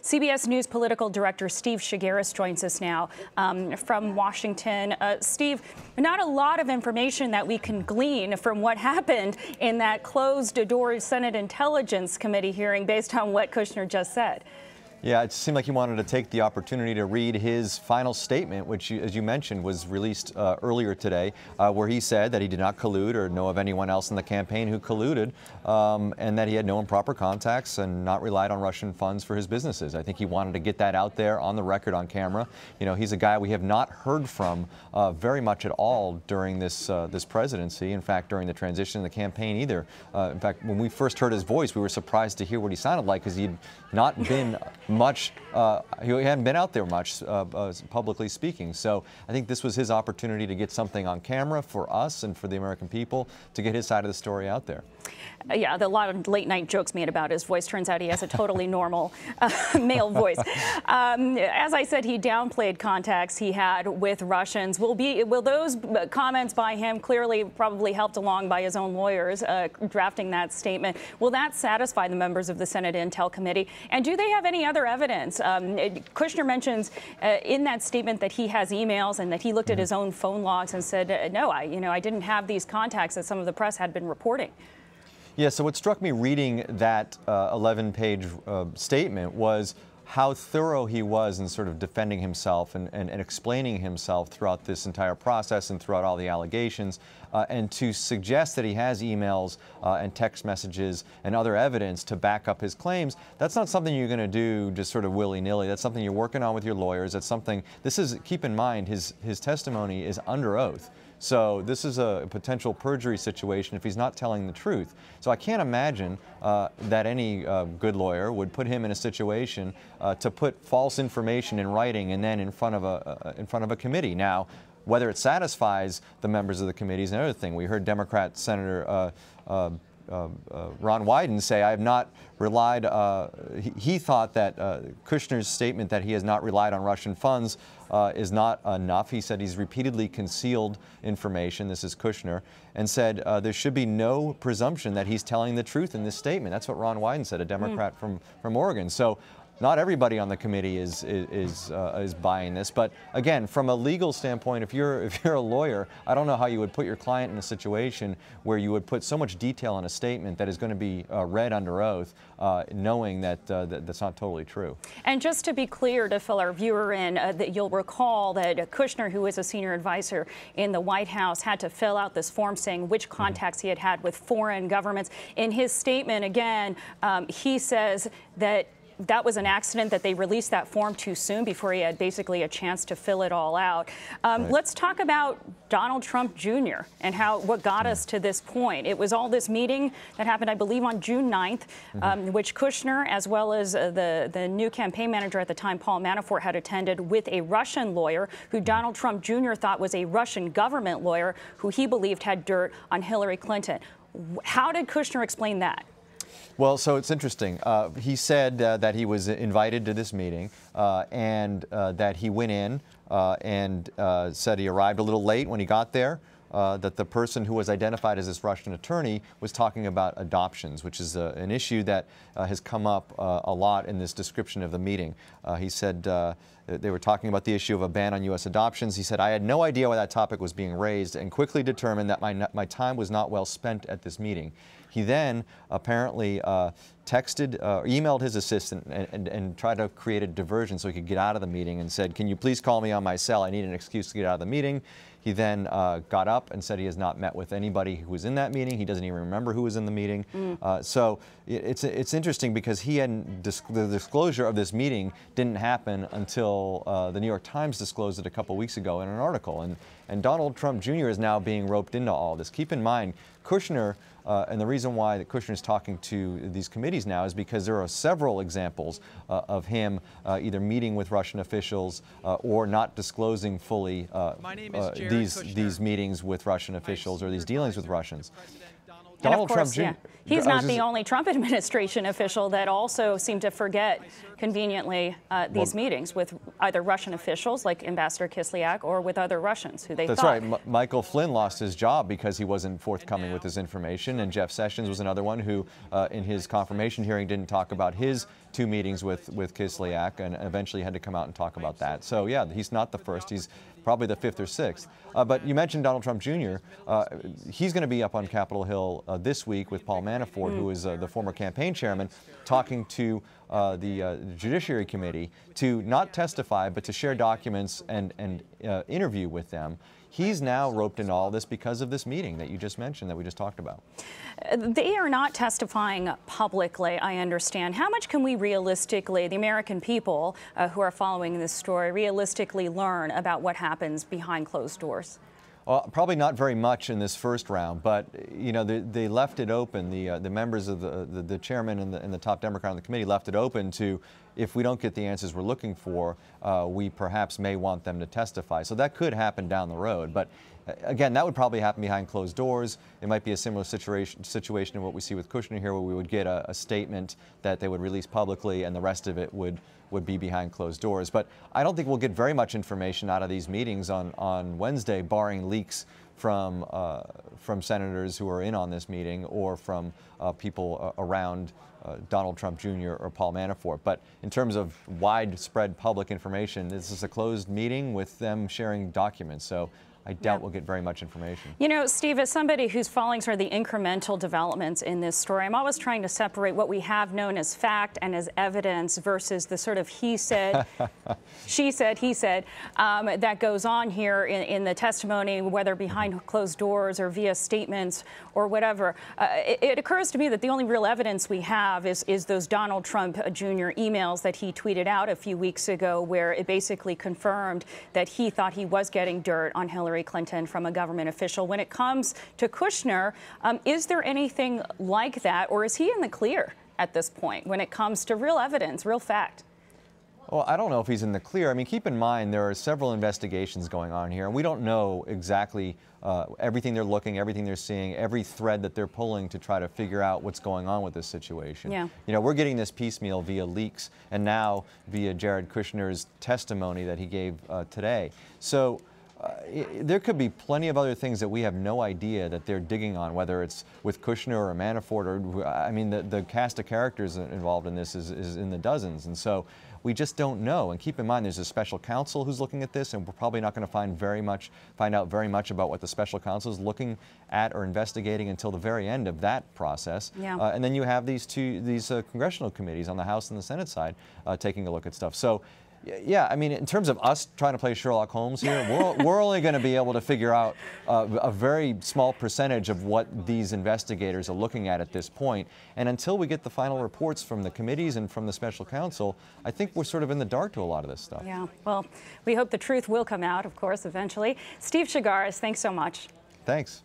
CBS News political director Steve Chaggaris joins us now from Washington. Steve, not a lot of information that we can glean from what happened in that closed-door Senate Intelligence Committee hearing based on what Kushner just said. Yeah, it seemed like he wanted to take the opportunity to read his final statement, which, as you mentioned, was released earlier today, where he said that he did not collude or know of anyone else in the campaign who colluded, and that he had no improper contacts and not relied on Russian funds for his businesses. I think he wanted to get that out there on the record, on camera. You know, he's a guy we have not heard from very much at all during this presidency. In fact, during the transition in the campaign either. In fact, when we first heard his voice, we were surprised to hear what he sounded like because he'd not been much, he hadn't been out there much publicly speaking. So I think this was his opportunity to get something on camera for us and for the American people to get his side of the story out there. Yeah, a lot of late night jokes made about his voice. Turns out he has a totally normal male voice. As I said, he downplayed contacts he had with Russians. Will those comments by him, clearly probably helped along by his own lawyers drafting that statement, will that satisfy the members of the Senate Intel Committee? And do they have any other evidence? Kushner mentions in that statement that he has emails and that he looked at his own phone logs and said, no, I didn't have these contacts that some of the press had been reporting. Yeah, so what struck me reading that 11-page statement was how thorough he was in sort of defending himself and explaining himself throughout this entire process and throughout all the allegations. And to suggest that he has emails and text messages and other evidence to back up his claims, that's not something you're going to do just sort of willy-nilly. That's something you're working on with your lawyers. That's something, keep in mind, his testimony is under oath. So this is a potential perjury situation if he's not telling the truth. So I can't imagine that any good lawyer would put him in a situation to put false information in writing and then in front of a committee. Now, whether it satisfies the members of the committee is another thing. We heard Democrat Senator Ron Wyden say, I have not relied, he thought that Kushner's statement that he has not relied on Russian funds is not enough. He said he's repeatedly concealed information, this is Kushner, and said there should be no presumption that he's telling the truth in this statement. That's what Ron Wyden said, a Democrat from Oregon. So not everybody on the committee is buying this, but again, from a legal standpoint, if you're a lawyer, I don't know how you would put your client in a situation where you would put so much detail in a statement that is going to be read under oath, knowing that that's not totally true. And just to be clear, to fill our viewer in, that you'll recall that Kushner, who is a senior advisor in the White House, had to fill out this form saying which contacts he had had with foreign governments. In his statement, again, he says that was an accident, that they released that form too soon before he had basically a chance to fill it all out. Right. Let's talk about Donald Trump Jr. and what got us to this point. It was all this meeting that happened, I believe, on June 9th, which Kushner, as well as the new campaign manager at the time, Paul Manafort, had attended with a Russian lawyer who Donald Trump Jr. thought was a Russian government lawyer who he believed had dirt on Hillary Clinton. How did Kushner explain that? Well, so it's interesting. He said that he was invited to this meeting and that he went in and said he arrived a little late when he got there, that the person who was identified as this Russian attorney was talking about adoptions, which is an issue that has come up a lot in this description of the meeting. He said they were talking about the issue of a ban on U.S. adoptions. He said, I had no idea why that topic was being raised and quickly determined that my time was not well spent at this meeting. He then apparently texted or emailed his assistant and tried to create a diversion so he could get out of the meeting and said, can you please call me on my cell? I need an excuse to get out of the meeting. He then got up and said he has not met with anybody who was in that meeting. He doesn't even remember who was in the meeting. So it's interesting because the disclosure of this meeting didn't happen until the New York Times disclosed it a couple weeks ago in an article. And Donald Trump Jr. is now being roped into all this. Keep in mind, Kushner, and the reason why that Kushner is talking to these committees now is because there are several examples of him either meeting with Russian officials or not disclosing fully these meetings with Russian officials or these dealings with Russians. Donald Trump Jr. Yeah, he's not the only Trump administration official that also seemed to forget, conveniently, these meetings with either Russian officials like Ambassador Kislyak or with other Russians who they That's thought. right. Michael Flynn lost his job because he wasn't forthcoming with his information, and Jeff Sessions was another one who, in his confirmation hearing, didn't talk about his 2 meetings with Kislyak, and eventually had to come out and talk about that. So yeah, he's not the first. He's probably the 5th or 6th. But you mentioned Donald Trump Jr. He's going to be up on Capitol Hill this week with Paul Manafort, who is the former campaign chairman, talking to the Judiciary Committee to not testify, but to share documents and interview with them. He's now roped into all this because of this meeting that you just mentioned, that we just talked about. They are not testifying publicly, I understand. How much can we realistically, the American people who are following this story, realistically learn about what happens behind closed doors? Well, probably not very much in this first round, but you know they left it open. The members of the chairman and the top Democrat on the committee left it open to, if we don't get the answers we're looking for, we perhaps may want them to testify. So that could happen down the road, but again, that would probably happen behind closed doors. It might be a similar situation to what we see with Kushner here, where we would get a statement that they would release publicly, and the rest of it would be behind closed doors. But I don't think we'll get very much information out of these meetings on Wednesday, barring leaks from senators who are in on this meeting, or from people around Donald Trump Jr. or Paul Manafort. But in terms of widespread public information, this is a closed meeting with them sharing documents. So I doubt we'll get very much information. You know, Steve, as somebody who's following sort of the incremental developments in this story, I'm always trying to separate what we have known as fact and as evidence versus the sort of he said, she said, he said that goes on here in the testimony, whether behind closed doors or via statements or whatever. It occurs to me that the only real evidence we have is those Donald Trump Jr. emails that he tweeted out a few weeks ago, where it basically confirmed that he thought he was getting dirt on Hillary Clinton from a government official. When it comes to Kushner, is there anything like that, or is he in the clear at this point when it comes to real evidence, real fact? Well, I don't know if he's in the clear. I mean, keep in mind there are several investigations going on here, and we don't know exactly everything they're looking, everything they're seeing, every thread that they're pulling to try to figure out what's going on with this situation. Yeah. You know, we're getting this piecemeal via leaks, and now via Jared Kushner's testimony that he gave today. So there could be plenty of other things that we have no idea that they're digging on, whether it's with Kushner or Manafort, or I mean, the cast of characters involved in this is in the dozens, and so we just don't know. And keep in mind, there's a special counsel who's looking at this, and we're probably not going to find out very much about what the special counsel is looking at or investigating until the very end of that process. Yeah. And then you have these congressional committees on the House and the Senate side taking a look at stuff. So. Yeah, I mean, in terms of us trying to play Sherlock Holmes here, we're only going to be able to figure out a very small percentage of what these investigators are looking at this point. And until we get the final reports from the committees and from the special counsel, I think we're sort of in the dark to a lot of this stuff. Yeah, well, we hope the truth will come out, of course, eventually. Steve Chaggaris, thanks so much. Thanks.